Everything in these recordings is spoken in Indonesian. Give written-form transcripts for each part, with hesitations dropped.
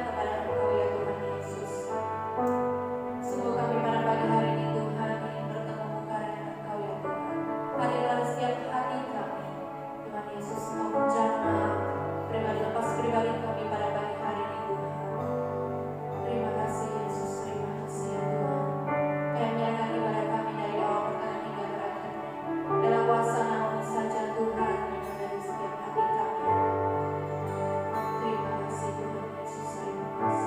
kepada Engkau ya Tuhan Yesus. Sungguh kami pada pagi hari ini Tuhan ingin bertemu muka dengan Engkau ya Tuhan. Hadirlah setiap hati kami Tuhan Yesus, Engkau menjamah pribadi lepas pribadi kami pada pagi hari ini Tuhan. Terima kasih Yesus, terima kasih ya Tuhan. Kau menyerahkan ibadah kami dari awal pertengahan hingga berakhir. Dalam kuasa nama-Mu saja Tuhan yang dari setiap hati kami. Terima kasih Tuhan Yesus, terima kasih.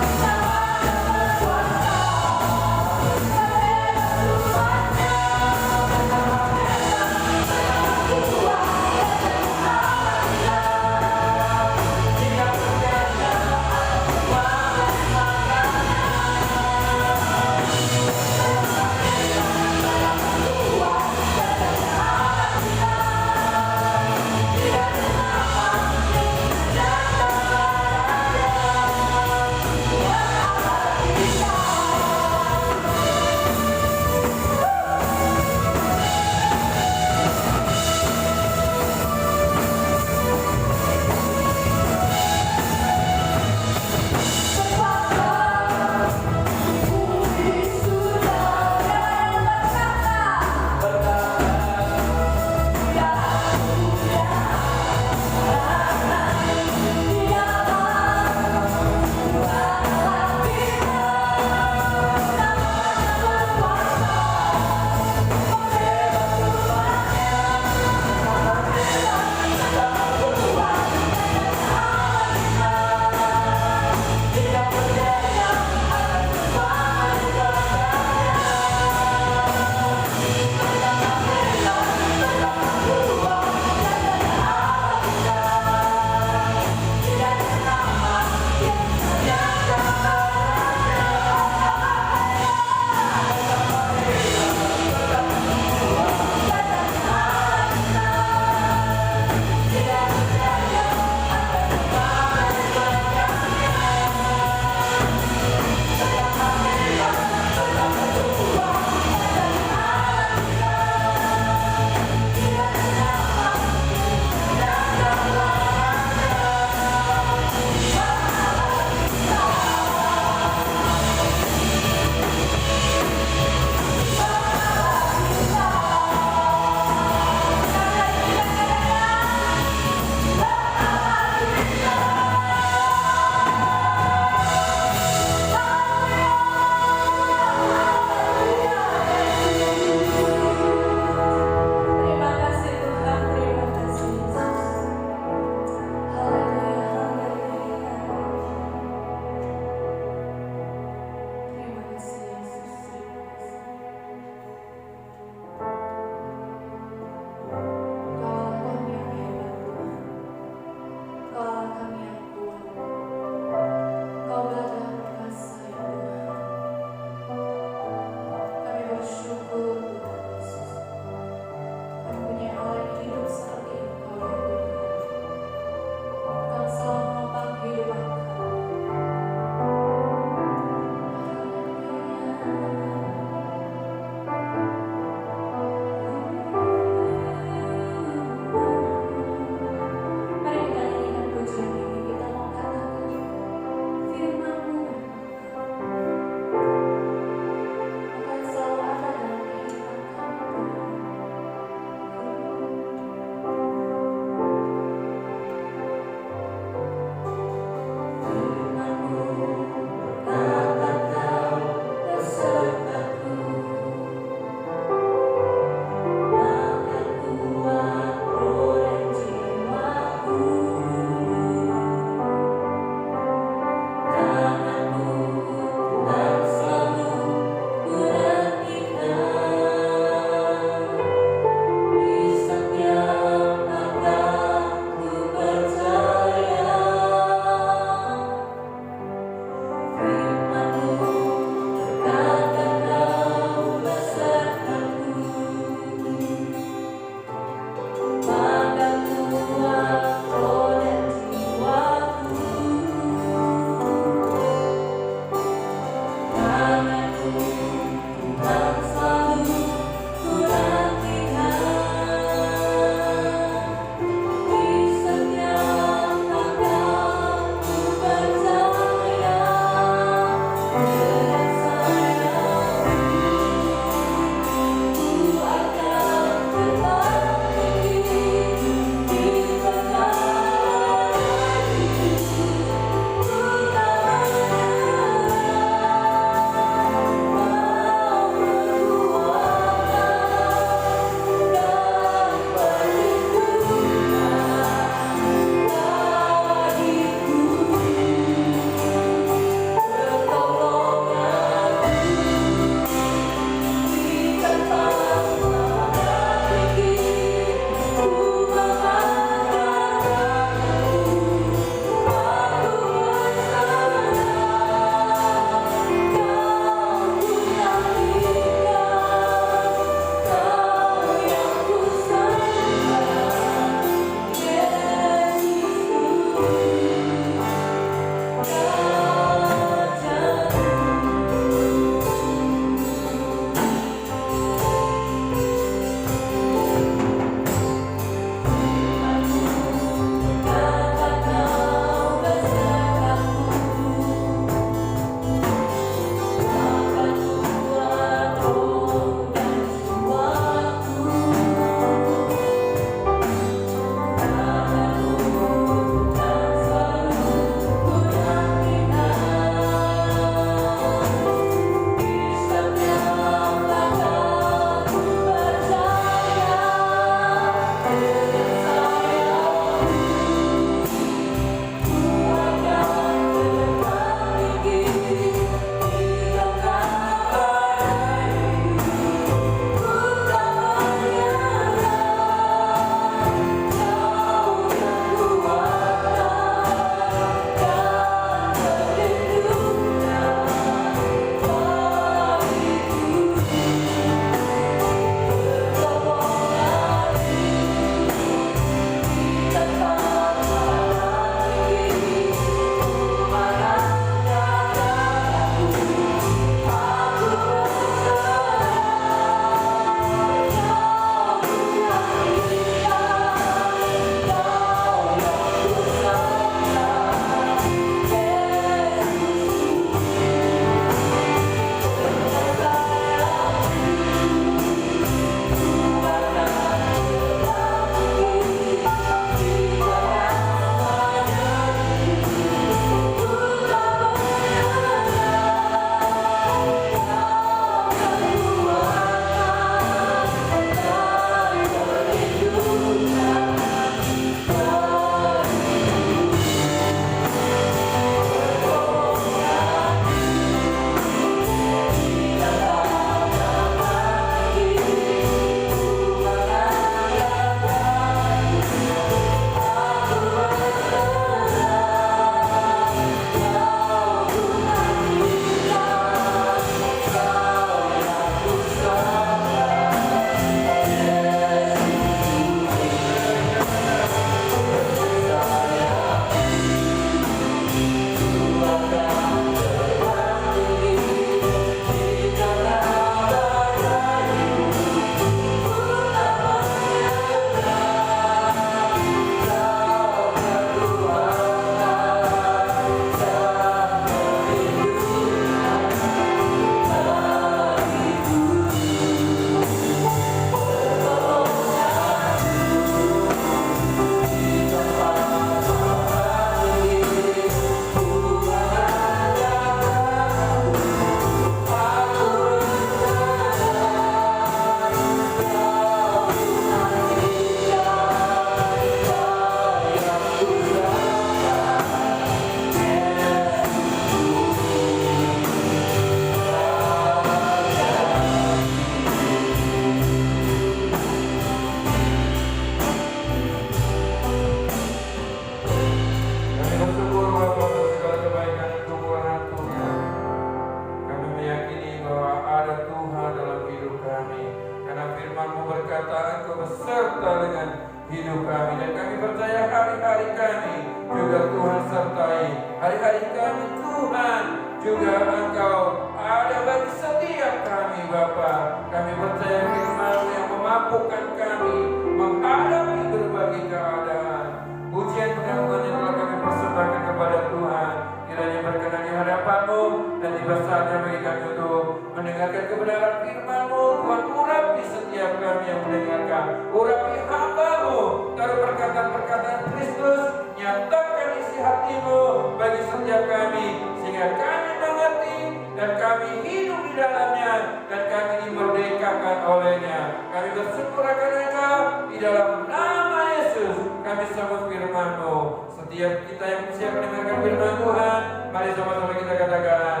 daripada Tuhan dalam hidup kami. Karena firman-Mu berkata, Engkau beserta dengan hidup kami, dan kami percaya hari-hari kami juga Tuhan sertai. Hari-hari kami Tuhan juga Engkau ada bagi setiap kami Bapa. Kami percaya firman-Mu yang memampukan kami menghadapi berbagai keadaan. Pujian pengakuan yang telah kami persembahkan kepada Tuhan kiranya berkenan di hadapan-Mu, dan tiba saatnya bagi kami untuk mendengarkan kebenaran firman-Mu. Tuhan, urapi setiap kami yang mendengarkan, urapi hamba-Mu, taruh perkataan-perkataan Kristus, nyatakan isi hati-Mu bagi setiap kami, sehingga kami mengerti dan kami hidup di dalamnya, dan kami dimerdekakan olehnya. Kami bersyukur akan Engkau di dalam nama Yesus. Kami sambut firman-Mu. Setiap kita yang siap mendengarkan firman Tuhan, mari sama-sama kita katakan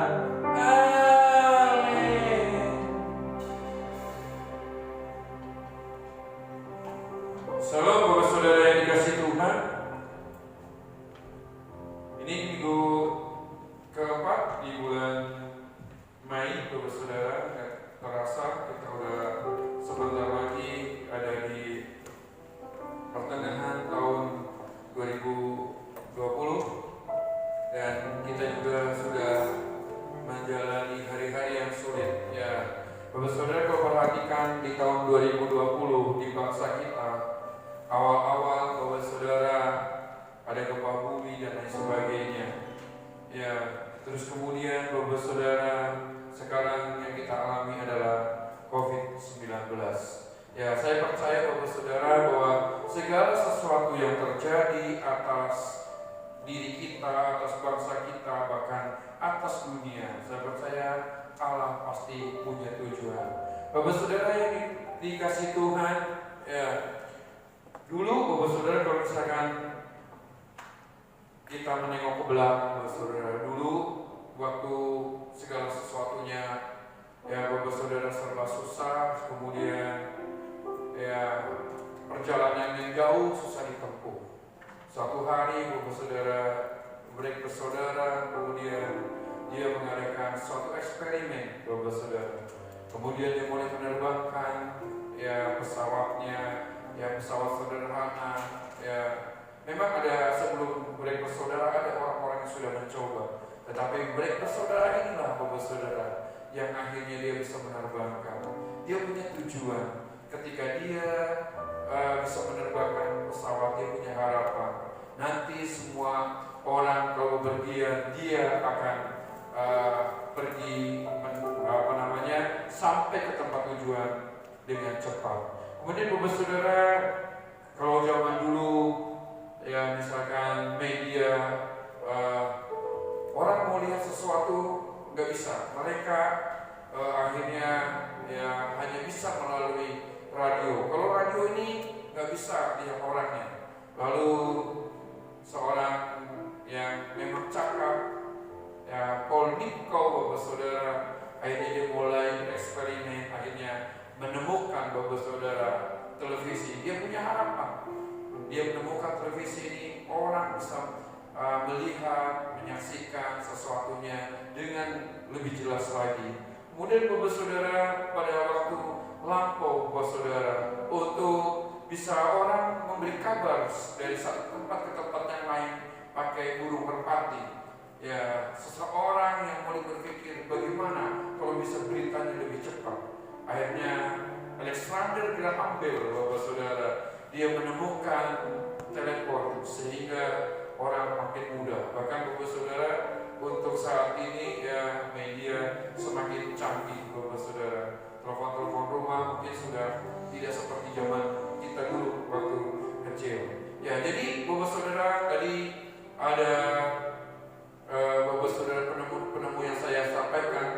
amin. Salam Bapak Saudara yang dikasihi Tuhan. Ini minggu keempat di bulan Mei, Bapak Saudara. Terasa kita udah sebentar lagi ada di pertengahan tahun 2020, dan kita juga sudah menjalani hari-hari yang sulit ya. Bapak Saudara, kalau perhatikan di tahun 2020 di bangsa kita, awal-awal Bapak Saudara ada gempa bumi dan lain sebagainya ya. Terus kemudian Bapak Saudara, sekarang yang kita alami adalah COVID-19 ya. Saya percaya Bapak Saudara bahwa segala sesuatu yang terjadi atas diri kita, atas bangsa kita, bahkan atas dunia, saya percaya Allah pasti punya tujuan. Bapak Saudara yang dikasih Tuhan ya, dulu Bapak Saudara kalau misalkan kita menengok ke belakang, Bapak Saudara, dulu waktu segala sesuatunya ya Bapak Saudara serba susah, kemudian ya perjalanan yang jauh susah ditempuh. Suatu hari Bapak Saudara break bersaudara, kemudian dia mengadakan suatu eksperimen Bapak Saudara. Kemudian dia mulai menerbangkan ya pesawatnya, ya pesawat sederhana ya. Memang ada sebelum break bersaudara ada orang-orang yang sudah mencoba, tetapi break bersaudara inilah Bapak Saudara yang akhirnya dia bisa menerbangkan. Dia punya tujuan. Ketika dia bisa menerbangkan pesawat, dia punya harapan. Nanti semua orang kalau berpergian, dia akan pergi sampai ke tempat tujuan dengan cepat. Kemudian Bapak Saudara, kalau zaman dulu ya misalkan media orang mau lihat sesuatu nggak bisa, mereka akhirnya ya hanya bisa melalui radio. Kalau radio ini nggak bisa lihat orangnya. Lalu seorang yang memang cakap ya Paul Nipkow Bapak Saudara, akhirnya dia mulai eksperimen, akhirnya menemukan Bapak Saudara televisi. Dia punya harapan. Dia menemukan televisi ini orang bisa melihat, menyaksikan sesuatunya dengan lebih jelas lagi. Kemudian Bapak Saudara, pada waktu lampau Bapak Saudara, untuk bisa orang memberi kabar dari satu tempat ke tempat yang lain pakai burung merpati. Ya, seseorang yang mulai berpikir bagaimana kalau bisa beritanya lebih cepat. Akhirnya Alexander Graham Bell Bapak Saudara, dia menemukan telepon sehingga orang makin mudah. Bahkan Bapak Saudara, untuk saat ini ya media semakin canggih Bapak Saudara. Telepon-telepon rumah mungkin sudah tidak seperti zaman kita dulu waktu kecil. Ya, jadi Bapak Saudara, tadi ada Bapak Saudara penemu-penemu yang saya sampaikan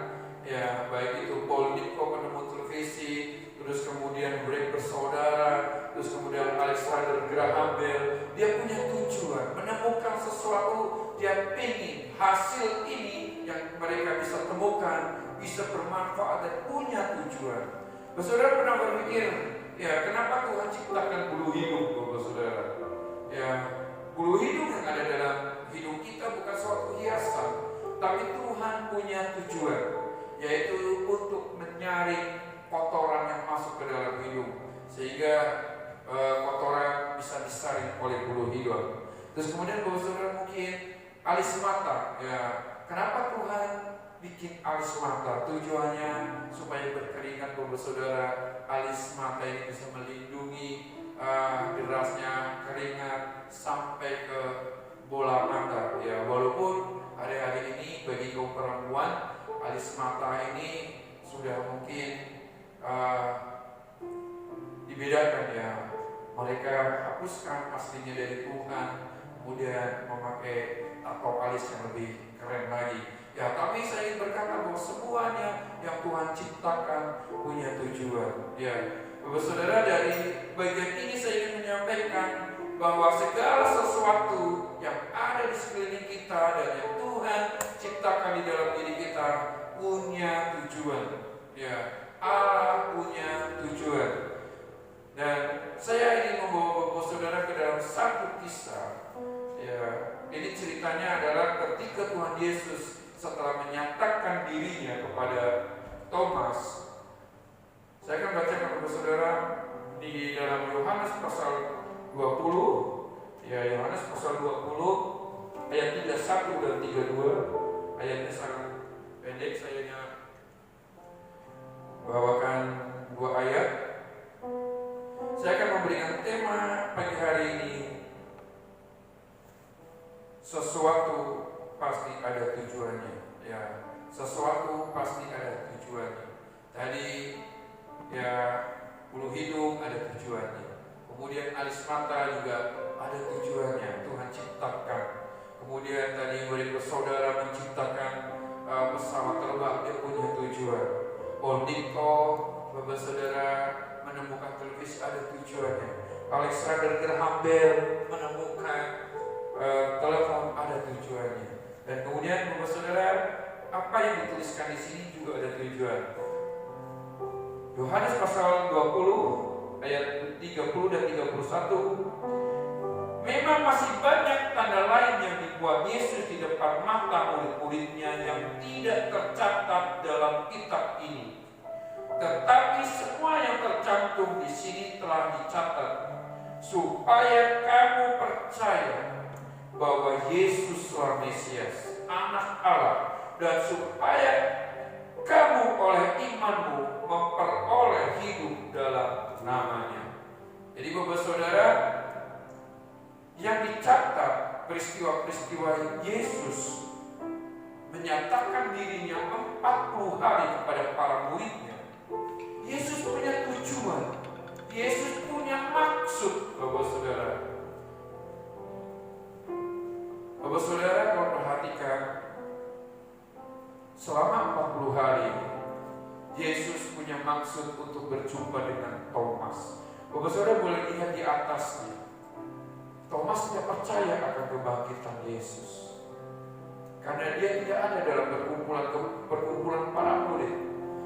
ya, baik itu Paul Nipkow penemu televisi, terus kemudian break bersaudara, terus kemudian Alexander Graham Bell. Dia punya tujuan menemukan sesuatu, dia ingin hasil ini yang mereka bisa temukan bisa bermanfaat dan punya tujuan. Bapak Saudara pernah berpikir ya kenapa Tuhan ciptakan bulu hidung Bapak Saudara? Ya, bulu hidung yang ada dalam hidung kita bukan suatu hiasan, tapi Tuhan punya tujuan, yaitu untuk menyaring kotoran yang masuk ke dalam hidung, sehingga kotoran bisa disaring oleh bulu hidung. Terus kemudian Bapak Saudara mungkin alis mata, ya kenapa Tuhan bikin alis mata? Tujuannya supaya berkeringat Bapak Saudara. Alis mata ini bisa melindungi derasnya keringat sampai ke bola mata. Ya walaupun hari-hari ini bagi kaum perempuan alis mata ini sudah mungkin dibedakan, ya. Mereka hapuskan aslinya dari Tuhan, kemudian memakai tato alis yang lebih keren lagi. Ya, tapi saya ingin berkata bahwa semuanya yang Tuhan ciptakan punya tujuan. Ya, Bapak Saudara, dari bagian ini saya ingin menyampaikan bahwa segala sesuatu yang ada di sekeliling kita dan yang Tuhan ciptakan di dalam diri kita punya tujuan. Ya, Allah punya tujuan. Dan saya ingin membawa Bapak Saudara ke dalam satu kisah. Ya, ini ceritanya adalah ketika Tuhan Yesus setelah menyatakan dirinya kepada Thomas. Saya akan bacakan kepada saudara di dalam Yohanes pasal 20. Ya, Yohanes pasal 20 ayat 31 dan 32. Ayatnya sangat pendek, saya bawakan dua ayat. Saya akan memberikan tema pagi hari ini, sesuatu pasti ada tujuannya. Ya, sesuatu pasti ada tujuannya. Tadi ya bulu hidung ada tujuannya. Kemudian alis mata juga ada tujuannya. Tuhan ciptakan. Kemudian tadi bagi saudara menciptakan pesawat terbang, dia punya tujuan. Ondiko, Bapak Saudara menemukan televisi, ada tujuannya. Alexander Graham Bell menemukan telepon, ada tujuannya. Dan kemudian Bapak Saudara, apa yang dituliskan di sini juga ada tujuan. Yohanes pasal 20 ayat 30 dan 31. Memang masih banyak tanda lain yang dibuat Yesus di depan mata murid-muridnya yang tidak tercatat dalam kitab ini. Tetapi semua yang tercantum di sini telah dicatat supaya kamu percaya bahwa Yesuslah Mesias, Anak Allah, dan supaya kamu oleh imanmu memperoleh hidup dalam namanya. Jadi Bapak Saudara, yang dicatat peristiwa-peristiwa Yesus menyatakan dirinya 40 hari kepada para muridnya. Yesus punya tujuan, Yesus punya maksud, Bapak Saudara. Bapak Saudara, kalau perhatikan selama 40 hari Yesus punya maksud untuk berjumpa dengan Thomas. Bapak Saudara boleh lihat di atasnya, Thomas tidak percaya akan kebangkitan Yesus karena dia tidak ada dalam perkumpulan para murid,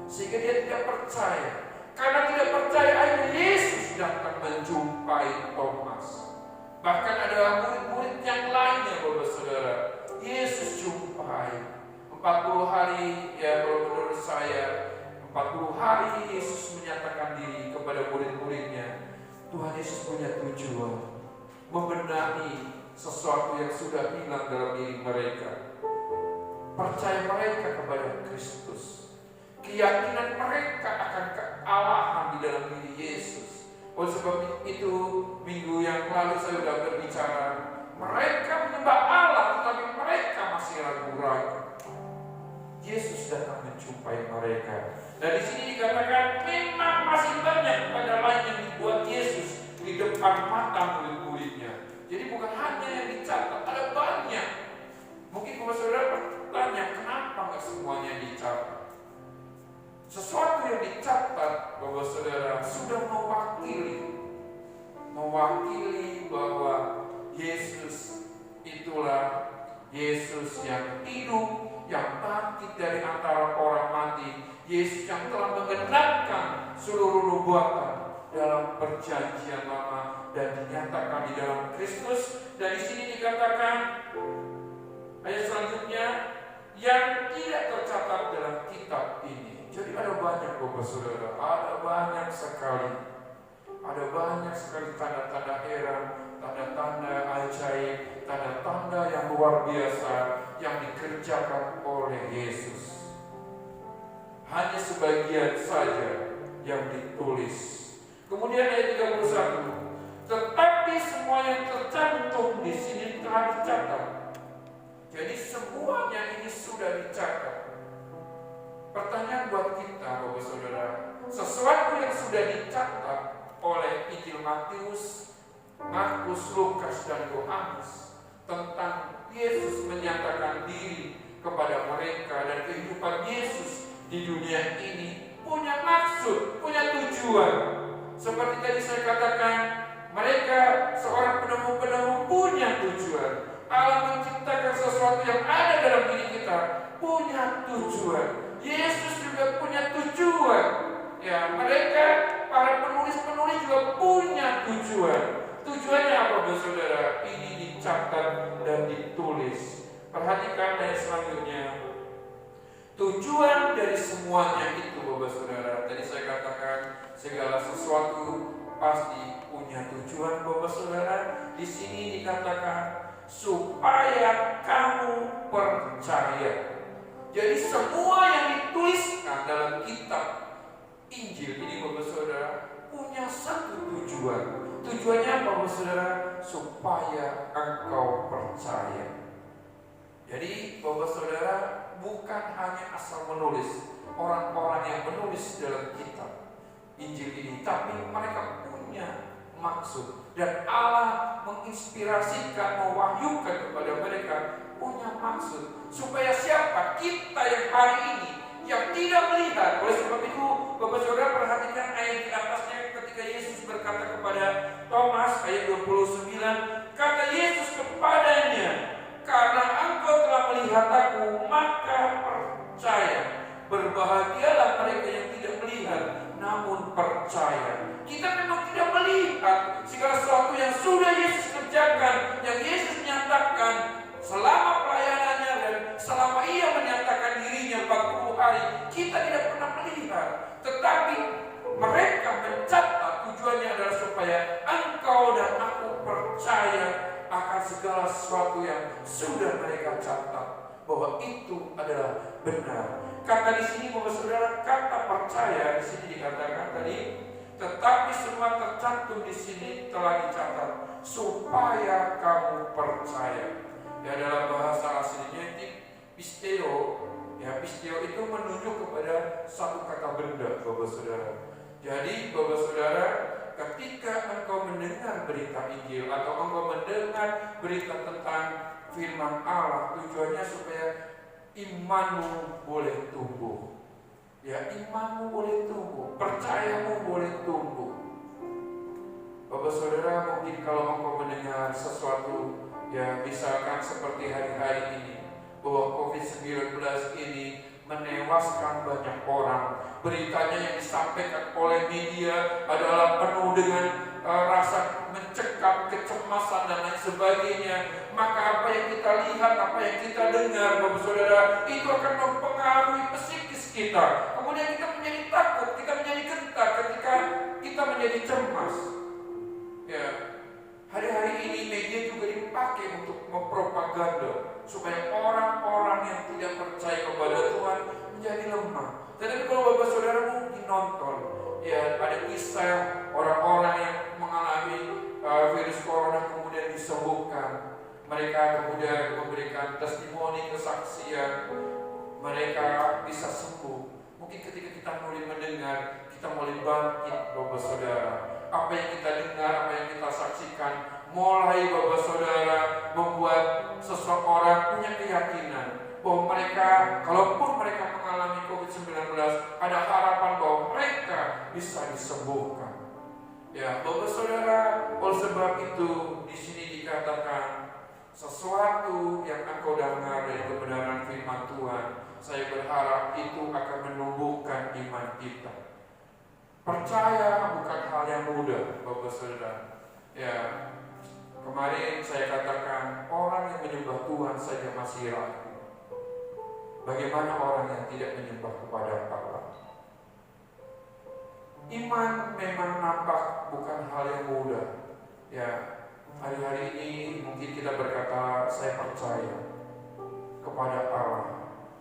sehingga dia tidak percaya. Karena tidak percaya, akhirnya Yesus datang menjumpai Thomas. Bahkan ada murid-murid yang lainnya, Bapak Saudara, Yesus jumpai. 40 hari, ya kalau menurut saya 40 hari Yesus menyatakan diri kepada murid-muridnya. Tuhan Yesus punya tujuan, membenahi sesuatu yang sudah hilang dalam diri mereka. Percaya mereka kepada Kristus, keyakinan mereka akan kealahan di dalam diri Yesus. Oleh sebab itu minggu yang lalu saya sudah berbicara, mereka menyembah Allah tetapi mereka masih ragu-ragu. Yesus datang menjumpai mereka. Dan di sini dikatakan memang masih banyak tanda lain yang dibuat Yesus di depan mata murid-muridnya. Jadi bukan hanya yang dicatat, ada banyak. Mungkin Bapak Saudara bertanya, kenapa nggak semuanya dicatat? Sesuatu yang dicatat, Bapak Saudara, sudah mewakili bahwa Yesus itulah Yesus yang hidup, yang bangkit dari antara orang mati, Yesus yang telah menggenapkan seluruh nubuatan dalam perjanjian lama dan dinyatakan di dalam Kristus. Dan di sini dikatakan ayat selanjutnya, yang tidak tercatat dalam kitab ini. Jadi ada banyak Bapak Saudara, ada banyak sekali tanda-tanda heran, tanda-tanda ajaib, tanda-tanda yang luar biasa yang dikerjakan oleh Yesus. Hanya sebagian saja yang ditulis. Kemudian ayat 31, tetapi semua yang tercantum di sini telah dicatat. Jadi semuanya ini sudah dicatat. Pertanyaan buat kita, Bapak Saudara, sesuatu yang sudah dicatat oleh Injil Matius, Markus, Lukas, dan Yohanes tentang Yesus menyatakan diri kepada mereka dan kehidupan Yesus di dunia ini punya maksud, punya tujuan. Seperti tadi saya katakan, mereka seorang penemu-penemu punya tujuan. Allah menciptakan sesuatu yang ada dalam diri kita punya tujuan. Yesus juga punya tujuan. Ya, mereka para penulis-penulis juga punya tujuan. Tujuannya apa, Bapak Saudara? Ini dicatat dan ditulis. Perhatikan ayat selanjutnya. Tujuan dari semuanya itu, Bapak Saudara. Tadi saya katakan segala sesuatu pasti punya tujuan, Bapak Saudara. Di sini dikatakan supaya kamu percaya. Jadi semua yang dituliskan dalam kitab Injil ini, Bapak Saudara, punya satu tujuan. Tujuannya apa, Bapak Saudara? Supaya engkau percaya. Jadi Bapak Saudara bukan hanya asal menulis. Orang-orang yang menulis dalam kitab Injil ini, tapi mereka punya maksud. Dan Allah menginspirasikan, mewahyukan kepada mereka punya maksud. Supaya siapa? Kita yang hari ini yang tidak melihat. Oleh sebab itu Bapak Saudara perhatikan ayat di atasnya ketika Yesus berkata kepada Thomas, ayat 29, kata Yesus kepadanya, karena engkau telah melihat aku, maka percaya. Berbahagialah mereka yang tidak melihat namun percaya. Kita memang tidak melihat segala sesuatu yang sudah Yesus kerjakan, yang Yesus nyatakan selama pelayanannya dan selama ia menyatakan dirinya 40 hari. Kita tidak pernah melihat, tetapi mereka mencatat. Tujuannya adalah supaya engkau dan aku percaya akan segala sesuatu yang sudah mereka catat, bahwa itu adalah benar. Kata di sini, Bapak Saudara, kata percaya di sini dikatakan tadi, tetapi semua tercantum di sini telah dicatat supaya kamu percaya. Ya, dalam bahasa aslinya itu pisteo. Ya, pisteo itu menunjuk kepada satu kata benda, Bapak Saudara. Jadi, Bapak Saudara, ketika engkau mendengar berita Injil atau engkau mendengar berita tentang firman Allah, tujuannya supaya imanmu boleh tumbuh. Ya, imanmu boleh tumbuh, percayamu boleh tumbuh. Bapak Saudara, mungkin kalau engkau mendengar sesuatu, ya misalkan seperti hari-hari ini, bahwa COVID-19 ini menewaskan banyak orang. Beritanya yang disampaikan oleh media adalah penuh dengan rasa mencekam, kecemasan dan lain sebagainya. Maka apa yang kita lihat, apa yang kita dengar, Bapak Saudara, itu akan mempengaruhi psikis kita. Kemudian kita menjadi takut, kita menjadi gentar ketika kita menjadi cemas. Ya, hari-hari ini media juga dipakai untuk mempropaganda supaya orang-orang yang tidak percaya kepada Tuhan menjadi lemah. Tetapi kalau Bapak Saudara mungkin nonton, ya ada kisah orang-orang yang mengalami virus corona kemudian disembuhkan. Mereka kemudian memberikan testimoni, kesaksian, mereka bisa sembuh. Mungkin ketika kita mulai mendengar, kita mulai bangkit, Bapak Saudara. Apa yang kita dengar, apa yang kita saksikan, mulai Bapak Saudara membuat seseorang punya keyakinan bahwa mereka, kalaupun mereka mengalami COVID-19, ada harapan bahwa mereka bisa disembuhkan. Ya, Bapak Saudara, oleh sebab itu di sini dikatakan sesuatu yang engkau dengar dari kebenaran firman Tuhan, saya berharap itu akan menumbuhkan iman kita. Percaya bukan hal yang mudah, Bapak Saudara. Ya, kemarin saya katakan orang yang menyembah Tuhan saja masih ragu. Bagaimana orang yang tidak menyembah kepada Allah? Iman memang nampak bukan hal yang mudah. Ya, hari-hari ini mungkin kita berkata saya percaya kepada Allah.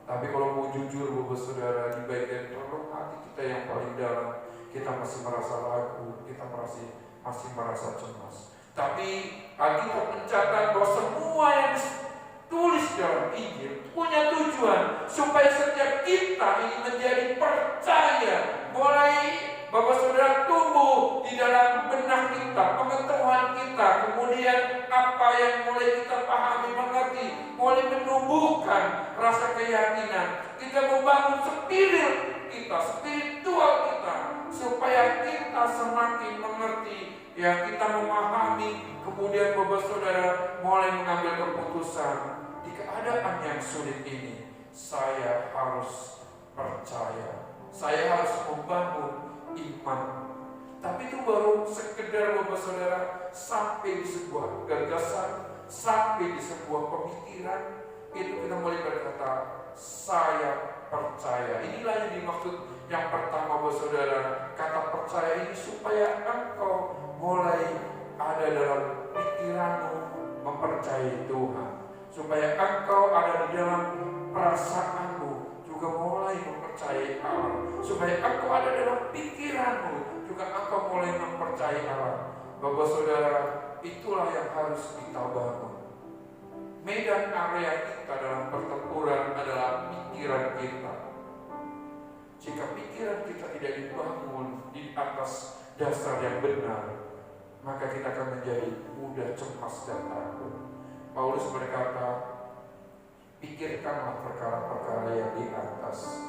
Tapi kalau mau jujur Bapak Saudara, di bagian relung hati kita yang paling dalam, kita masih merasa ragu, kita masih merasa cemas. Tapi Alkitab mencatat bahwa semua yang ditulis dalam Injil punya tujuan supaya setiap kita ini menjadi percaya, mulai Bapak Saudara tumbuh di dalam benak kita, pengetahuan kita, kemudian apa yang mulai kita pahami, mengerti, mulai menumbuhkan rasa keyakinan. Kita membangun spiritual kita, supaya kita semakin mengerti, ya kita memahami, kemudian Bapak Saudara mulai mengambil keputusan di keadaan yang sulit ini. Saya harus percaya, saya harus membangun iman. Tapi itu baru sekedar Bapak Saudara sampai di sebuah gagasan, sampai di sebuah pemikiran, itu kita mulai berkata saya percaya. Inilah yang dimaksud yang pertama Bapak Saudara, kata percaya ini supaya engkau mulai ada dalam pikiranmu mempercayai Tuhan, supaya engkau ada di dalam perasaanmu juga mulai mempercayai Allah, supaya engkau ada dalam pikiranmu juga engkau mulai mempercayai Allah. Bapak Saudara, itulah yang harus kita bangun. Medan area kita dalam pertempuran adalah pikiran kita. Jika pikiran kita tidak dibangun di atas dasar yang benar, maka kita akan menjadi mudah cemas dan takut. Paulus berkata, pikirkanlah perkara-perkara yang di atas,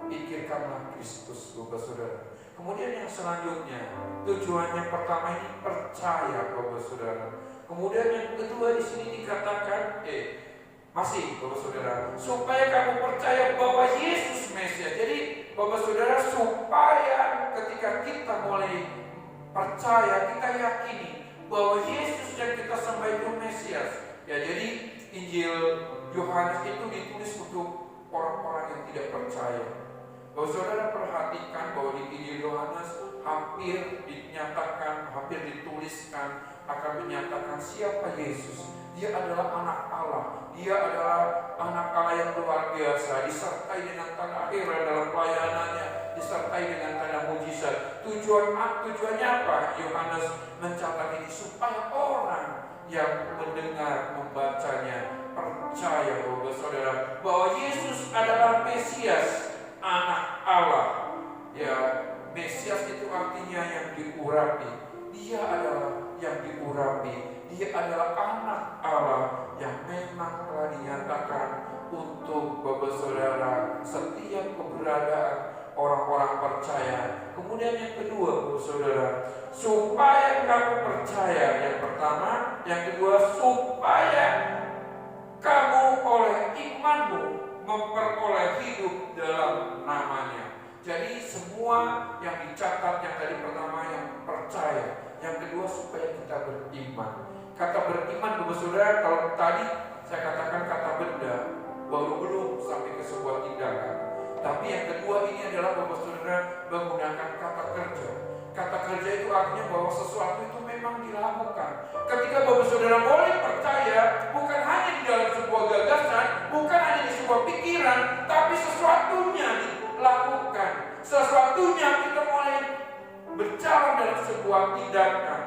pikirkanlah Kristus, Bapak Saudara. Kemudian yang selanjutnya, tujuannya pertama ini percaya, Bapak Saudara. Kemudian yang kedua di sini dikatakan, masih Bapak Saudara, supaya kamu percaya bahwa Yesus Mesias. Jadi Bapak Saudara, supaya ketika kita mulai percaya, kita yakini bahwa Yesus yang kita sembah itu Mesias. Ya, jadi Injil Yohanes itu ditulis untuk orang-orang yang tidak percaya. Bapak Saudara perhatikan bahwa di Injil Yohanes hampir dinyatakan, hampir dituliskan akan menyatakan siapa Yesus. Dia adalah anak Allah. Dia adalah anak Allah yang luar biasa, disertai dengan tanda akhir dalam pelayanannya, disertai dengan tanda mujizat. Tujuannya apa? Yohanes mencatat ini supaya orang yang mendengar, membacanya percaya, Bapak Saudara, bahwa Yesus adalah Mesias, anak Allah. Ya, Mesias itu artinya yang diurapi. Dia adalah yang diurapi. Dia adalah anak Allah yang memang telah dinyatakan untuk Bapak Saudara setiap keberadaan orang-orang percaya. Kemudian yang kedua, Bapak Saudara, supaya kamu percaya. Yang pertama, yang kedua, supaya kamu oleh imanmu memperoleh hidup dalam namanya. Jadi semua yang dicatat, yang tadi pertama yang percaya, yang kedua supaya kita beriman. Kata beriman, Bapak Saudara, kalau tadi saya katakan kata benda, belum sampai ke sebuah tindakan. Tapi yang kedua ini adalah Bapak Saudara menggunakan kata kerja. Kata kerja itu artinya bahwa sesuatu itu memang dilakukan. Ketika Bapak Saudara boleh percaya, bukan hanya di dalam sebuah gagasan, bukan hanya di sebuah pikiran, tapi sesuatunya dilakukan. Sesuatunya kita mulai berjalan dalam sebuah tindakan.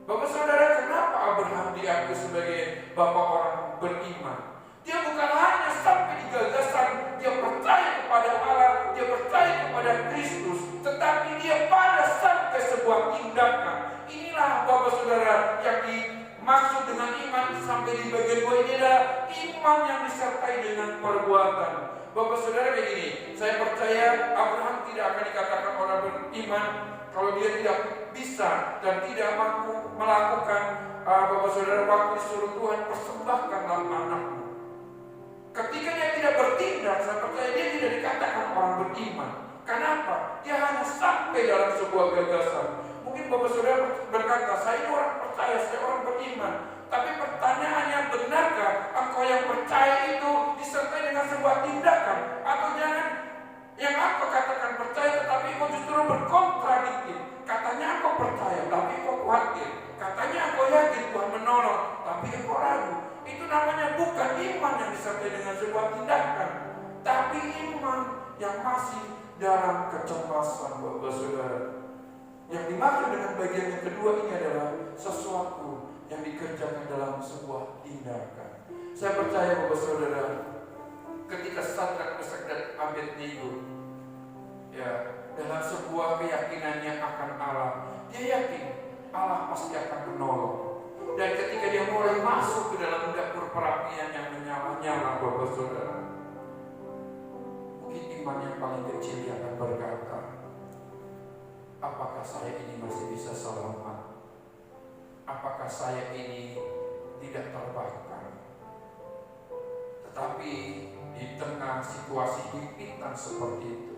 Bapak Saudara, kenapa Abraham diakui sebagai bapak orang beriman? Dia bukan hanya sampai di gagasan, dia percaya kepada Allah, dia percaya kepada Kristus, tetapi dia pada sampai sebuah tindakan. Inilah Bapak Saudara yang dimaksud dengan iman sampai di bagian bawah ini adalah iman yang disertai dengan perbuatan. Bapak Saudara begini, saya percaya Abraham tidak akan dikatakan orang beriman kalau dia tidak bisa dan tidak mampu melakukan Bapak Saudara waktu disuruh Tuhan persembahkanlah anakmu. Ketika dia tidak bertindak, saya percaya dia tidak dikatakan orang beriman. Kenapa? Dia hanya sampai dalam sebuah gagasan. Mungkin Bapak Saudara berkata, saya ini orang percaya, saya orang beriman. Tapi pertanyaannya, benarkah engkau yang percaya itu disertai dengan sebuah tindakan? Atau jangan yang aku katakan percaya tetapi engkau justru kekhawatiran, kecemasan, Bapak Saudara. Yang dimaksud dengan bagian yang kedua ini adalah sesuatu yang dikerjakan dalam sebuah tindakan. Saya percaya Bapak Saudara, ketika Sadrak, Mesak dan Abednego dalam sebuah keyakinannya akan Allah, dia yakin Allah pasti akan menolong. Dan ketika dia mulai masuk ke dalam dapur perapian yang menyala-nyala, Bapak Saudara, mungkin iman yang paling kecil dia akan berkata, apakah saya ini masih bisa selamat? Apakah saya ini tidak terbakar? Tetapi di tengah situasi himpitan seperti itu,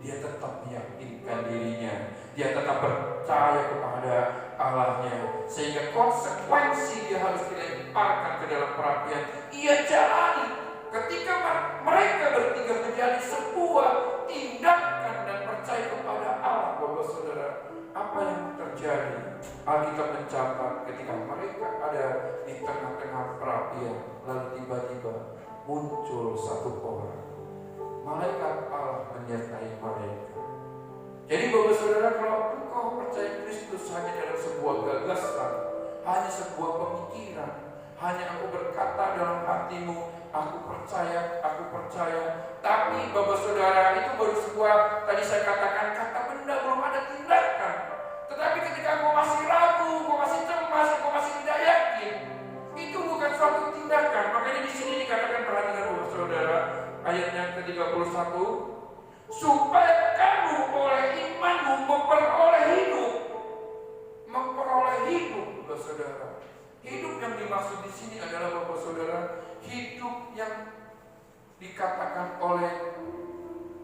dia tetap meyakinkan dirinya, dia tetap percaya kepada Allahnya, sehingga konsekuensi dia harus dilemparkan ke dalam perapian. Ia jalani. Ketika mereka bertiga menjadi sebuah tindakan dan percaya kepada Allah, Bapak Saudara, apa yang terjadi? Alkitab mencatat ketika mereka ada di tengah-tengah perapian, lalu tiba-tiba muncul satu orang. Malaikat Allah menyertai mereka. Jadi Bapak Saudara, kalau engkau percaya Kristus hanya dalam sebuah gagasan, hanya sebuah pemikiran, hanya aku berkata dalam hatimu, aku percaya, tapi Bapak Saudara, itu baru sebuah, tadi saya katakan kata benda, belum ada tindakan. Tetapi ketika kau masih ragu, kau masih cemas, kau masih tidak yakin, itu bukan suatu tindakan. Makanya di sini dikatakan, perhatikan Bapak Saudara, ayatnya ke-31, supaya kamu oleh imanmu memperoleh hidup. Memperoleh hidup, Bapak Saudara. Hidup yang dimaksud di sini adalah, Bapak Saudara, hidup yang dikatakan oleh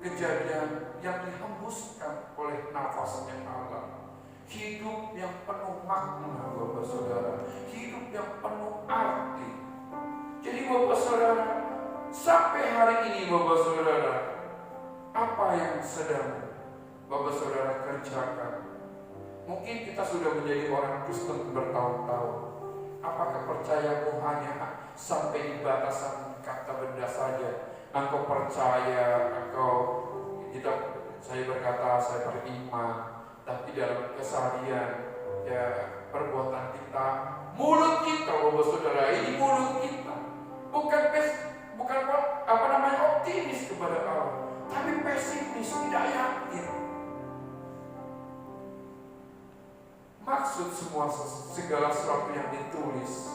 kejadian yang dihembuskan oleh nafasnya Allah. Hidup yang penuh makna, Bapak Saudara. Hidup yang penuh arti. Jadi Bapak Saudara, sampai hari ini Bapak Saudara, apa yang sedang Bapak Saudara kerjakan? Mungkin kita sudah menjadi orang Kristen bertahun-tahun. Apakah percayamu hanya sampai di batasan kata benda saja? Engkau percaya, saya berkata saya beriman, tapi dalam keseharian perbuatan kita, mulut kita, Bapak Saudara, ini mulut kita bukan optimis kepada Allah, tapi pesimis, tidak yakin. Maksud segala sesuatu yang ditulis,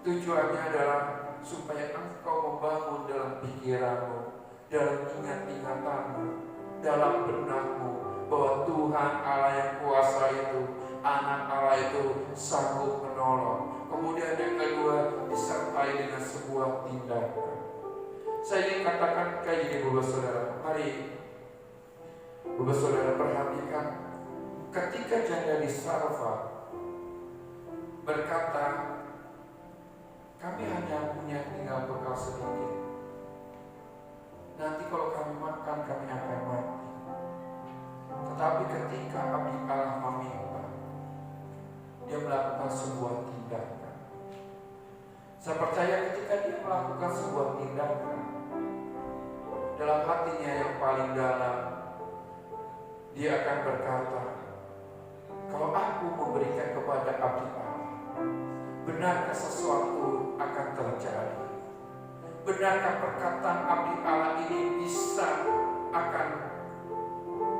tujuannya adalah supaya engkau membangun dalam pikiranmu, dalam ingat-ingatanmu, dalam benakmu, bahwa Tuhan Allah yang kuasa itu, anak Allah itu sanggup menolong. Kemudian yang kedua, disertai dengan sebuah tindakan. Saya ingin katakan kayak gini, Bapak Saudara, mari Bapak Saudara perhatikan, ketika janda di Sarfat berkata, kami hanya punya tinggal bekal sedikit, nanti kalau kami makan kami akan mati. Tetapi ketika abdi Allah meminta, dia melakukan sebuah tindakan. Saya percaya ketika dia melakukan sebuah tindakan, dalam hatinya yang paling dalam, dia akan berkata, kalau aku memberikan kepada abdi Allah, benarkah sesuatu akan terjadi? Benarkah perkataan abdi Allah ini bisa akan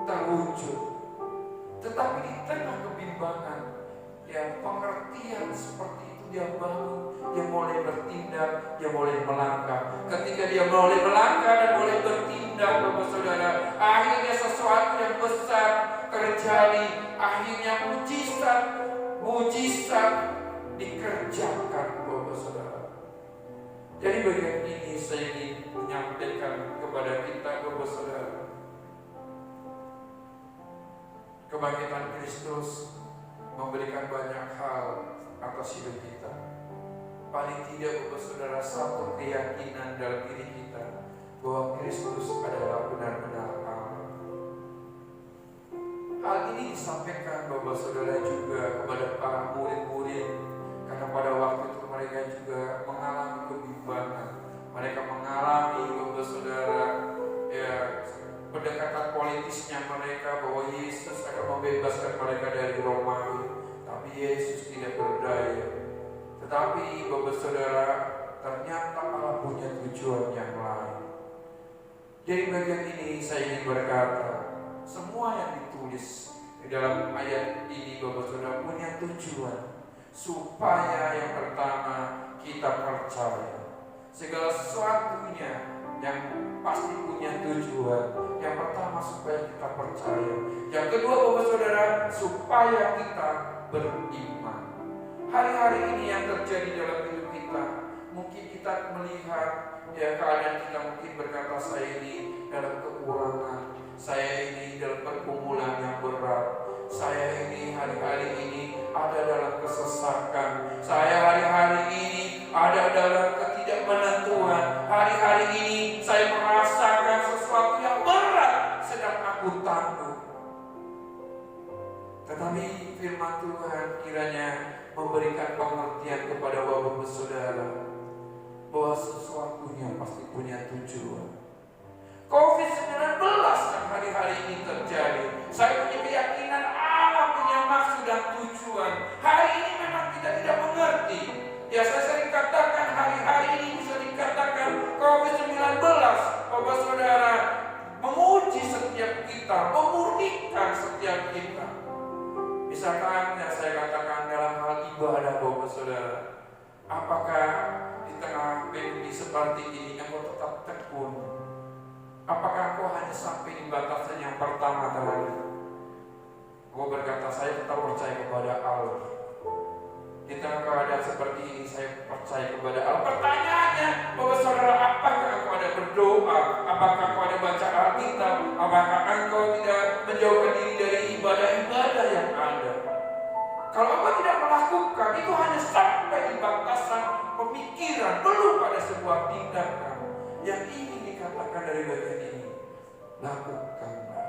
terwujud? Tetapi di tengah kebimbangan, pengertian seperti itu dia bangun, dia mulai bertindak, dia mulai melangkah. Ketika dia mulai melangkah dan mulai bertindak, Bapak Saudara, akhirnya sesuatu yang besar terjadi. Akhirnya mujizat dikerjakan, Bapak Saudara. Jadi bagian ini saya ingin menyampaikan kepada kita, Bapak Saudara, kebangkitan Kristus memberikan banyak hal atas hidup kita. Paling tidak, Bapak Saudara, satu keyakinan dalam diri kita bahwa Kristus adalah benar-benar Allah. Hal ini disampaikan, Bapak Saudara, juga kepada para murid-murid, karena pada waktu itu mereka juga mengalami kebimbangan. Mereka mengalami, Bapak Saudara, pendekatan politisnya mereka bahwa Yesus akan membebaskan mereka dari Romawi, tapi Yesus tidak berdaya. Tetapi Bapak Saudara, ternyata Allah punya tujuan yang lain. Dari bagian ini saya ingin berkata, semua yang ditulis di dalam ayat ini Bapak Saudara punya tujuan, supaya yang pertama kita percaya. Segala sesuatunya yang pasti punya tujuan. Yang pertama supaya kita percaya. Yang kedua Bapak Saudara, supaya kita beriman. Hari-hari ini yang terjadi dalam hidup kita, mungkin kita melihat ya keadaan kita, mungkin berkata saya ini dalam kekurangan, saya ini dalam pergumulan yang berat, saya ini hari-hari ini ada dalam kesesakan, saya hari-hari ini ada dalam ketidakmenentuan, hari-hari ini saya merasakan sesuatu yang berat sedang aku tanggung. Tetapi firman Tuhan kiranya memberikan pengertian kepada Bapak Saudara bahwa sesuatunya pasti punya tujuan. COVID-19 yang hari-hari ini terjadi, saya punya keyakinan Allah punya maksud dan tujuan. Hari ini memang kita tidak mengerti. Ya, saya sering katakan hari-hari ini bisa dikatakan COVID-19 Bapak Saudara menguji setiap kita, memurnikan setiap kita. Misalkan ya saya katakan dalam hal ibadah Bapak Saudara, apakah di tengah pandemi seperti ini engkau tetap tekun? Apakah engkau hanya sampai di batasan yang pertama tadi? Engkau berkata saya tetap percaya kepada Allah. Di tengah keadaan seperti ini saya percaya kepada Allah. Pertanyaannya Bapak Saudara, apakah engkau ada berdoa? Apakah engkau ada baca Alkitab? Apakah engkau tidak menjauhkan diri dari ibadah-ibadah yang ada? Kalau engkau tidak melakukan, itu hanya sampai di batasan pemikiran, belum pada sebuah tindakan. Yang ingin dikatakan dari bagian ini, lakukanlah.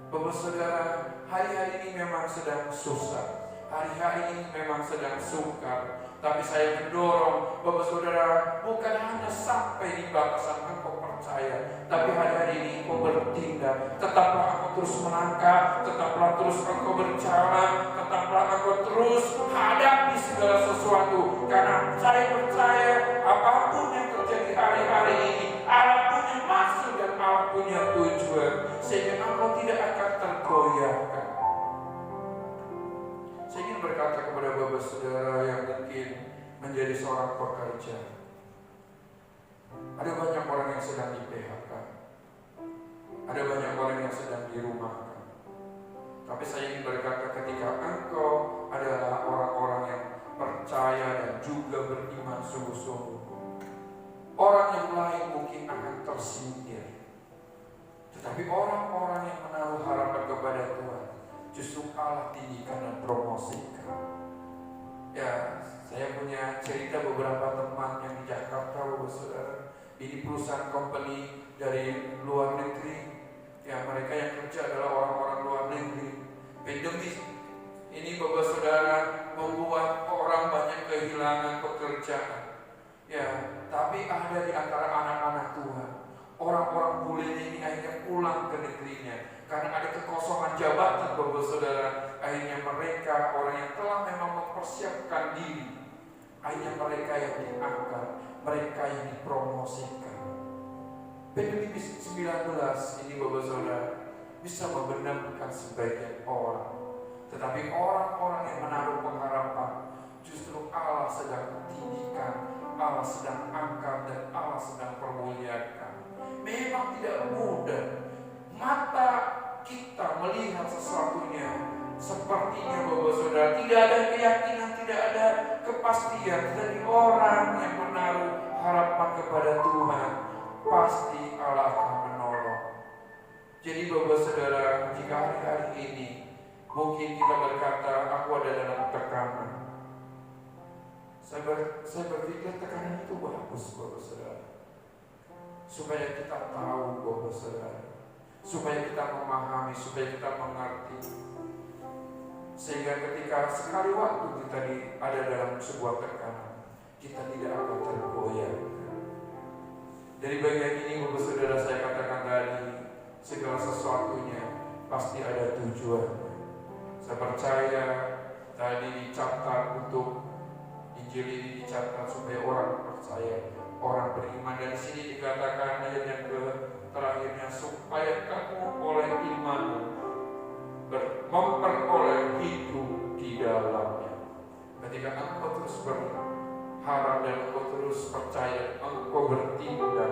Bapak Saudara, hari-hari ini memang sedang susah, hari-hari ini memang sedang sukar, tapi saya mendorong Bapak Saudara bukan hanya sampai di batasan engkau percaya, tapi hari-hari ini engkau bertindak. Tetaplah engkau terus melangkah, tetaplah terus engkau berjalan, tetaplah engkau terus hadapi segala sesuatu. Karena saya percaya apapun yang terjadi hari-hari ini, Allah punya maksud dan Allah punya tujuan, sehingga engkau tidak akan tergoyahkan. Saya ingin berkata kepada Bapak Saudara yang mungkin menjadi seorang pekerja, ada banyak orang yang sedang di PHK, ada banyak orang yang sedang dirumahkan. Tapi saya ingin berkata, ketika engkau adalah orang-orang yang percaya dan juga beriman sungguh-sungguh, orang yang lain mungkin akan tersindir, tetapi orang-orang yang menaruh harapan kepada Tuhan justru Allah tinggikan dan promosikan. Ya, saya punya cerita beberapa teman yang di Jakarta, Bapak Saudara. Ini perusahaan company dari luar negeri. Ya, mereka yang kerja adalah orang-orang luar negeri. Pandemi ini Bapak Saudara membuat orang banyak kehilangan pekerjaan. Ya, tapi ada di antara anak-anak Tuhan, orang-orang bule ini akhirnya pulang ke negerinya karena ada kekosongan jabatan Bapak Saudara. Akhirnya mereka, orang yang telah memang mempersiapkan diri, akhirnya mereka yang diangkat, mereka yang dipromosikan. Pandemi 19 ini Bapak Saudara bisa membenamkan sebagian orang, tetapi orang-orang yang menaruh pengharapan justru Allah sedang tinggikan, Allah sedang angkat, dan Allah sedang permuliakan. Memang tidak mudah. Mata kita melihat sesuatunya sepertinya Bapak Saudara tidak ada keyakinan, tidak ada kepastian. Dari orang yang menaruh harapan kepada Tuhan, pasti Allah akan menolong. Jadi Bapak Saudara, jika hari-hari ini mungkin kita berkata aku ada dalam tekanan, saya berpikir tekanan itu bagus Bapak Saudara, supaya kita tahu Bapak Saudara, supaya kita memahami, supaya kita mengerti, sehingga ketika sekali waktu kita ada dalam sebuah tekanan, kita tidak akan tergoyah. Dari bagian ini Bapak Saudara, saya katakan tadi, segala sesuatunya pasti ada tujuan. Saya percaya tadi dicatat untuk Injil ini dicatat supaya orang percaya, orang beriman. Dan di sini dikatakan ayat yang terakhirnya, supaya kamu oleh imanmu memperoleh hidup di dalamnya. Ketika engkau terus berharap dan engkau terus percaya, engkau bertindak,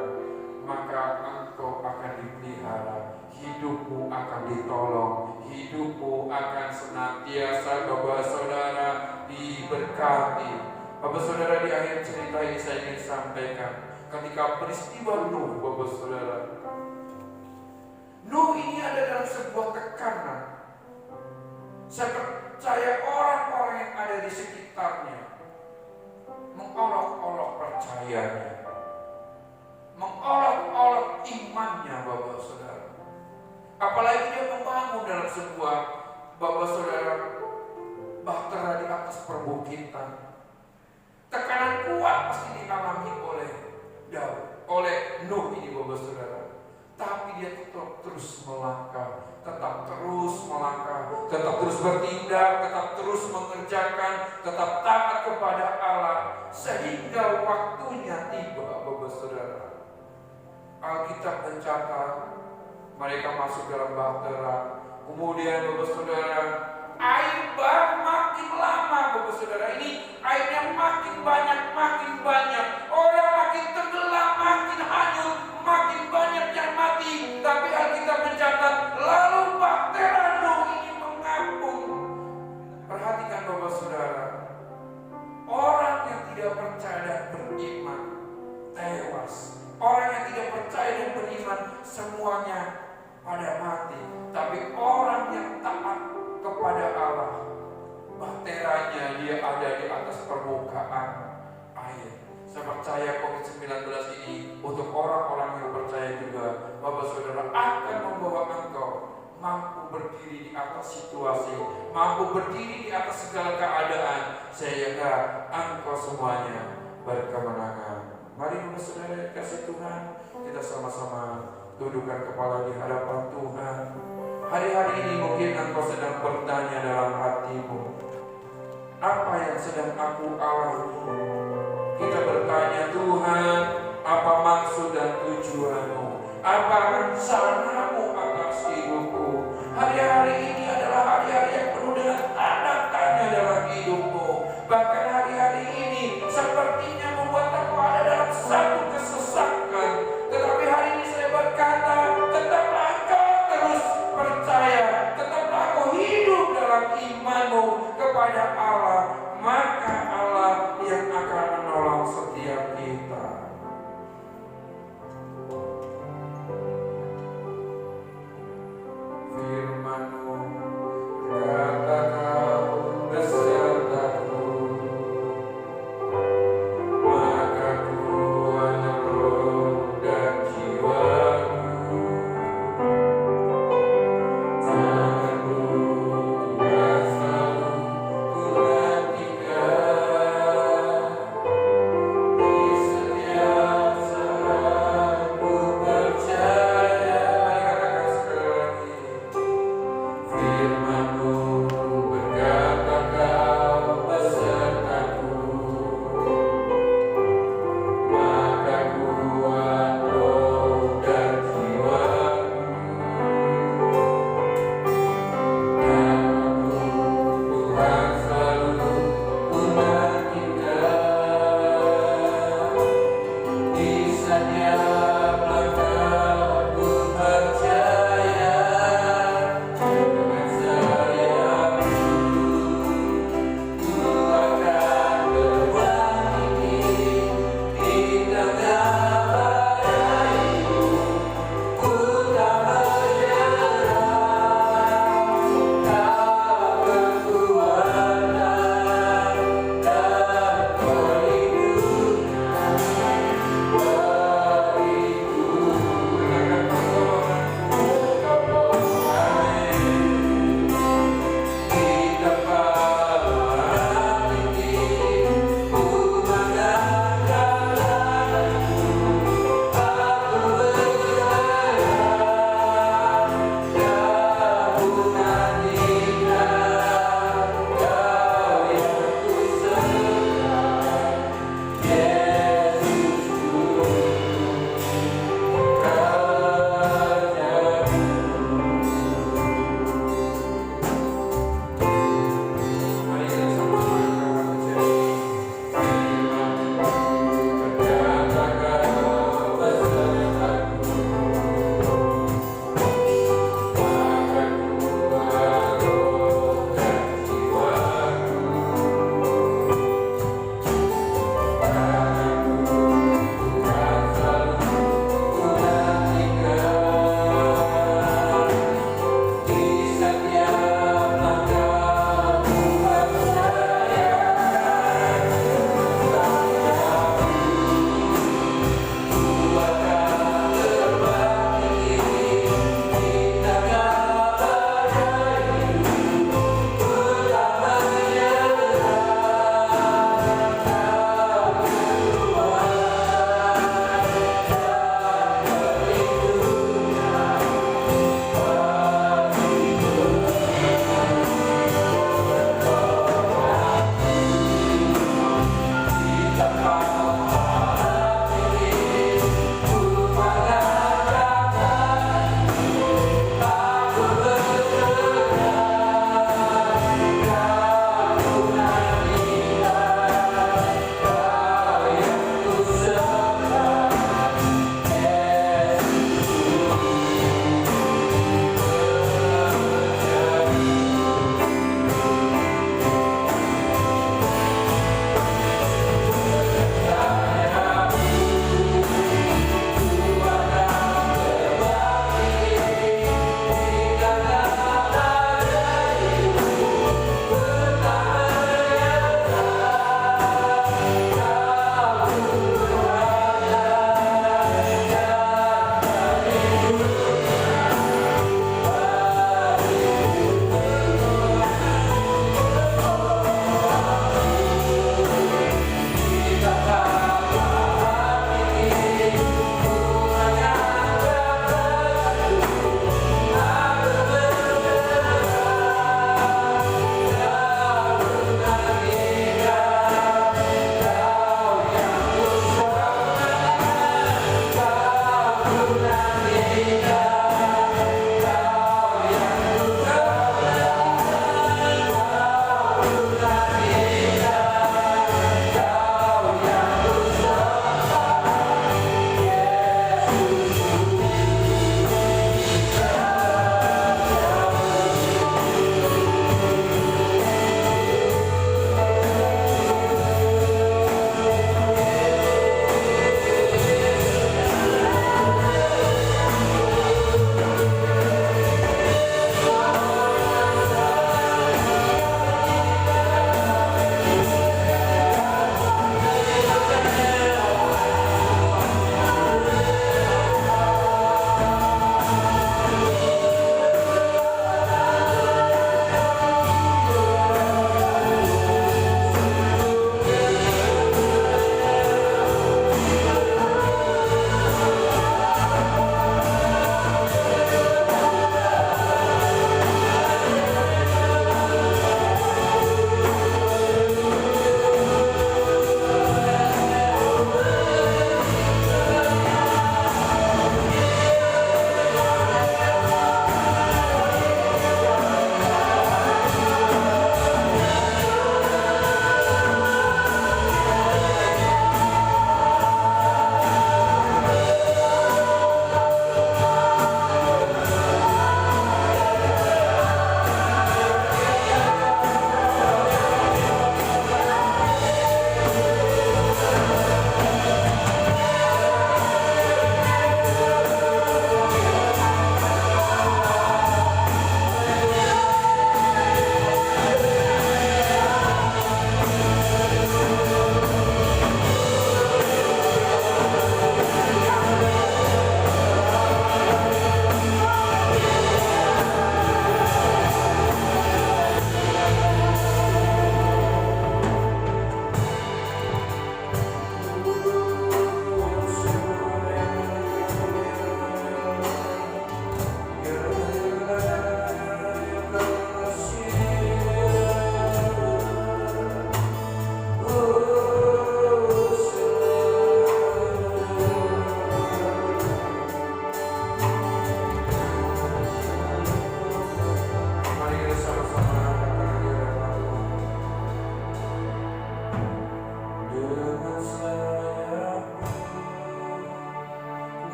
maka engkau akan dipelihara, hidupmu akan ditolong, hidupmu akan senantiasa, Bapak Saudara, diberkati. Bapak Saudara, di akhir cerita ini saya ingin sampaikan, ketika peristiwa Nuh, Bapak Saudara, Nuh ini ada dalam sebuah tekanan. Saya percaya orang-orang yang ada di sekitarnya mengolok-olok percayanya, mengolok-olok imannya, Bapak Saudara. Apalagi dia membangun dalam sebuah, Bapak Saudara, bahtera di atas perbukitan. Tekanan kuat pasti dialami oleh Nuh ini, Bapak Saudara. Tapi dia tetap terus melangkah, tetap terus melangkah, tetap terus bertindak, tetap terus mengerjakan, tetap taat kepada Allah, sehingga waktunya tiba, Bapak Saudara. Alkitab mencatat mereka masuk dalam bahtera. Kemudian, Bapak Saudara, air bah makin lama, Bapak Saudara. Ini airnya makin banyak. Orang makin tenggelam, makin hanyut, makin banyak yang mati. Tapi Alkitab mencatat, lalu bahtera Nuh ini mengapung. Perhatikan, Bapak Saudara, orang yang tidak percaya dan beriman tewas. Orang yang tidak percaya dan beriman semuanya pada mati. Tapi orang yang taat kepada Allah, bahteranya dia ada di atas permukaan air. Saya percaya COVID-19 ini untuk orang-orang yang percaya juga, Bapak Saudara, akan membawa engkau mampu berdiri di atas situasi, mampu berdiri di atas segala keadaan, sehingga engkau semuanya berkemenangan. Mari, Bapak Saudara, kasih Tuhan, kita sama-sama tundukkan kepala di hadapan Tuhan. Hari-hari ini mungkin engkau sedang bertanya dalam hatimu, apa yang sedang aku alami? Kita bertanya, Tuhan, apa maksud dan tujuanmu? Apa rencanamu atas hidupku? Hari-hari ini adalah hari-hari yang penuh dengan tanda tanya dalam hidupmu. Bahkan hari-hari ini sepertinya membuat aku ada dalam satu kesesakan. Tetapi hari ini saya berkata, tetaplah engkau terus percaya, tetaplah engkau hidup dalam imanmu kepada Allah, maka Allah yang akan menolong setiap kita. Firman-Mu berkata, Kau besertaku, maka kuatlah roh dan jiwaku. Tangan-Mu Tuhan selalu ku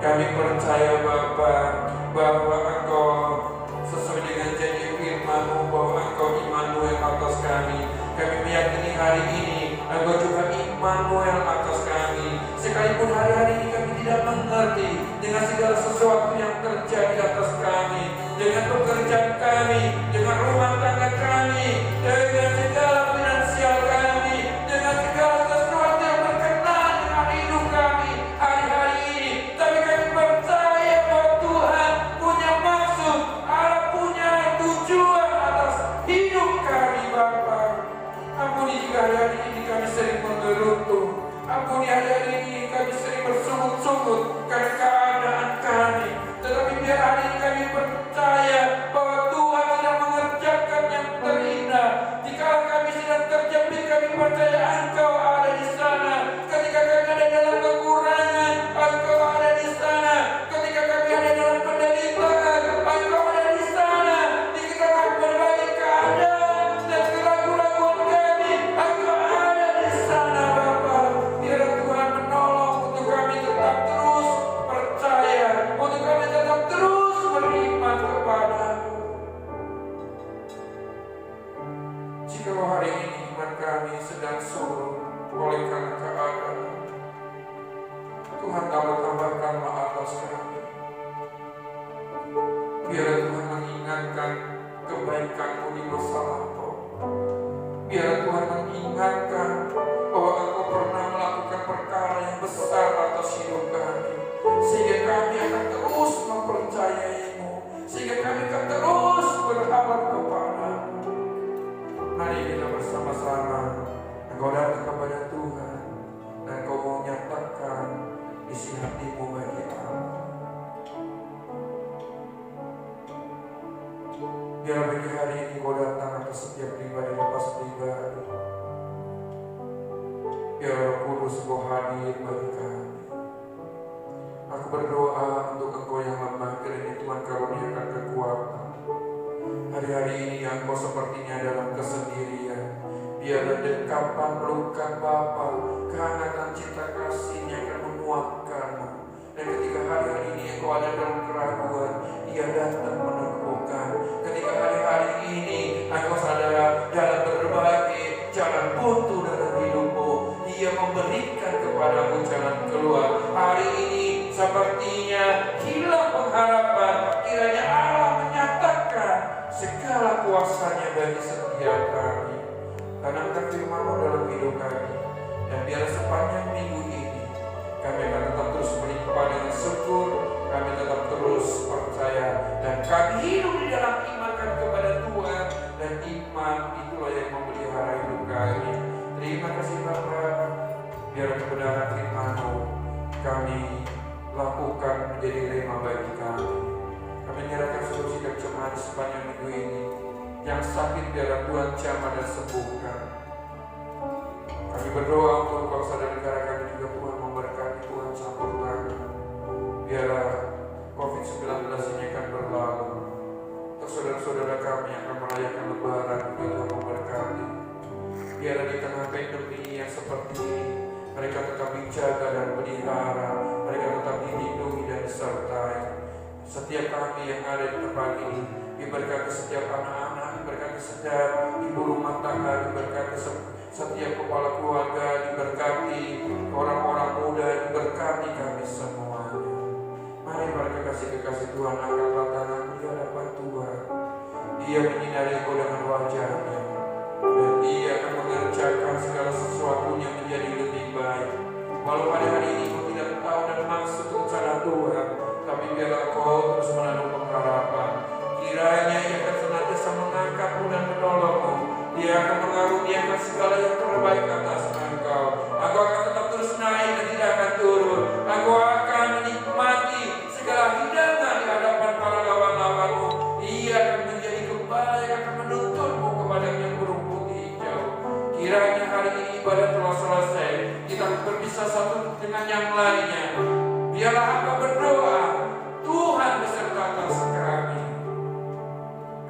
Kami percaya Bapa bahwa Engkau sesuai dengan janji firman-Mu bahwa Engkau Immanuel atas kami. Kami meyakini hari ini Engkau juga Immanuel atas kami. Sekalipun hari-hari ini kami tidak mengerti dengan segala sesuatu yang terjadi atas kami, dengan pekerjaan kami, dengan rumah tangga kami, dengan segala finansial kami, dengan segala sesuatu yang berkenaan dengan hidup kami hari-hari ini. Tapi kami percaya bahwa Tuhan punya maksud, Allah punya tujuan atas hidup kami Bapa. Ampuni jika hari-hari ini kami sering mengeluh, ampuni hari-hari ini kami sering bersungut-sungut karena keadaan kami. Tetapi biar hari ini kami percaya bahwa Tuhan sedang mengerjakan yang terindah. Jika kami sedang terjepit, kami percaya Engkau ada di sana. Ketika kami ada dalam kekurangan, Engkau ada di sana. Ketika kami ada dalam penderitaan, Engkau ada di sana. Ketika kami berbagai keadaan dan keraguan-keraguan kami, Engkau ada di sana Bapa. Biar Tuhan menolong untuk kami tetap terus percaya, untuk kami tetap terus beriman kepada-Mu. Jika hari ini iman kami sedang surut oleh karena keadaan, Tuhan tambahkanlah atas kami. Biar Tuhan mengingatkan kebaikan-Mu di masa lampau. Biar Tuhan mengingatkan bahwa Engkau pernah melakukan perkara yang besar atas hidup kami, sehingga kami akan terus mempercayai-Mu, sehingga kami akan terus berharap kepada-Mu. Mari kita bersama-sama Engkau datang kepada Tuhan dan Engkau mau nyatakan isi hati-Mu bagi Allah. Biar bagi hari ini Kau datang atas setiap pribadi lepas pribadi. Biar Roh Kudus Kau hadir bagi kami. Aku berdoa untuk Engkau yang lemah, kiranya Tuhan karuniakan kekuatan. Hari-hari ini yang Engkau sepertinya dalam kesendirian, biarlah dekapan pelukan Bapa, kehangatan cinta kasih-Nya akan menguatkanmu. Dan ketika hari-hari ini Engkau ada dalam keraguan, Ia datang meneguhkan. Ketika hari-hari ini Engkau sadar dalam berbagai jalan buntu dalam hidupmu, Ia memberikan kepadamu jalan keluar. Hari ini sepertinya hilang pengharapan, kiranya Allah menyatakan segala kuasa-Nya bagi setiap kami. Karena Engkau firman-Mu dalam hidup kami. Dan biar sepanjang minggu ini kami akan tetap terus melimpah dengan syukur, kami tetap terus percaya, dan kami hidup di dalam iman kami kepada Tuhan. Dan iman itulah yang memelihara hidup kami. Terima kasih Bapa. Biar kebenaran firman-Mu kami lakukan menjadi rema bagi kami. Kami menyerahkan seluruh sikap jemaat di sepanjang minggu ini. Yang sakit biarlah Tuhan jamah dan sembuhkan. Kami berdoa untuk bangsa dan negara kami juga, Tuhan memberkati, Tuhan campur tangan. Biarlah COVID-19 ini akan berlalu. Untuk saudara-saudara kami yang akan merayakan Lebaran juga Tuhan memberkati. Biarlah di tengah pandemi yang seperti ini, mereka tetap dijaga dan pelihara, mereka tetap dilindungi dan disertai. Setiap kami yang ada di tempat ini, diberkati setiap anak-anak, diberkati setiap ibu rumah tangga, diberkati setiap kepala keluarga, diberkati orang-orang muda, diberkati kami semuanya. Mari para kekasih-kekasih Tuhan angkatlah tangan di hadapan Tuhan. Dia menyinari engkau dengan wajah-Nya, dan Dia akan mengerjakan segala sesuatunya menjadi lebih baik. Walau pada hari ini kau tidak tahu dan maksud rencana Tuhan, tapi biarlah kau terus menanam pengharapan. Kiranya Ia akan senantiasa mengangkatmu dan menolongmu. Dia akan mengaruniakan segala yang terbaik atas engkau. Engkau akan tetap terus naik dan tidak akan turun. Engkau akan menikmati segala hidangan di hadapan para lawan-lawanmu. Ia akan menjadi gembala yang akan menuntunmu kepada yang berumput hijau. Kiranya hari ini ibadah telah selesai, kita berpisah satu dengan yang lainnya. Biarlah hamba berdoa, Tuhan besertakan kami.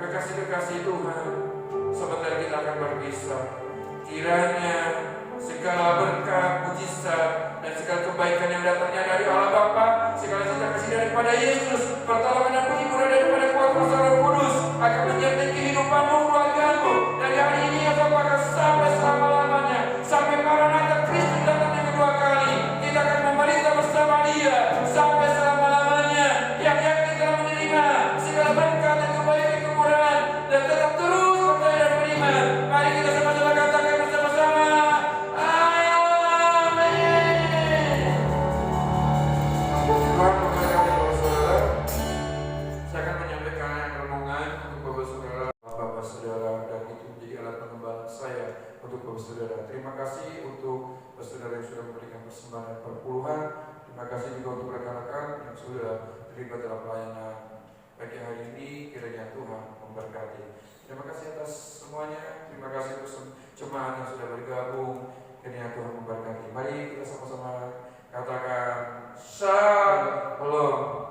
Kekasih-kekasih Tuhan, sebentar kita akan berpisah. Kiranya daripada Yesus, pertolongan dan puji murah daripada kuat kuasa Roh Kudus akan menyertai kehidupanmu, keluargamu dari hari ini sampai selama-lamanya, sampai Maranatha Kristus datang yang kedua kali. Kita akan memerintah bersama Dia sampai selama-lamanya. Yang yakin telah menerima segala berkat dan kebaikan kemurahan dan tetap terus percaya dan beriman. Mari kita sama-sama katakan bersama-sama, amin. Tuhan memberkati Bapak Saudara. Saya akan menyampaikan renungan untuk Bapak Saudara, Bapak Saudara, dan itu menjadi alat pengembalaan saya untuk Bapak Saudara. Terima kasih untuk Bapak Saudara yang sudah memberikan persembahan perpuluhan. Terima kasih juga untuk rekan-rekan yang sudah terlibat dalam pelayanan pagi hari ini. Kiranya Tuhan memberkati. Terima kasih atas semuanya. Terima kasih untuk jemaat yang sudah bergabung. Kiranya Tuhan memberkati. Mari kita sama-sama katakan Shalom.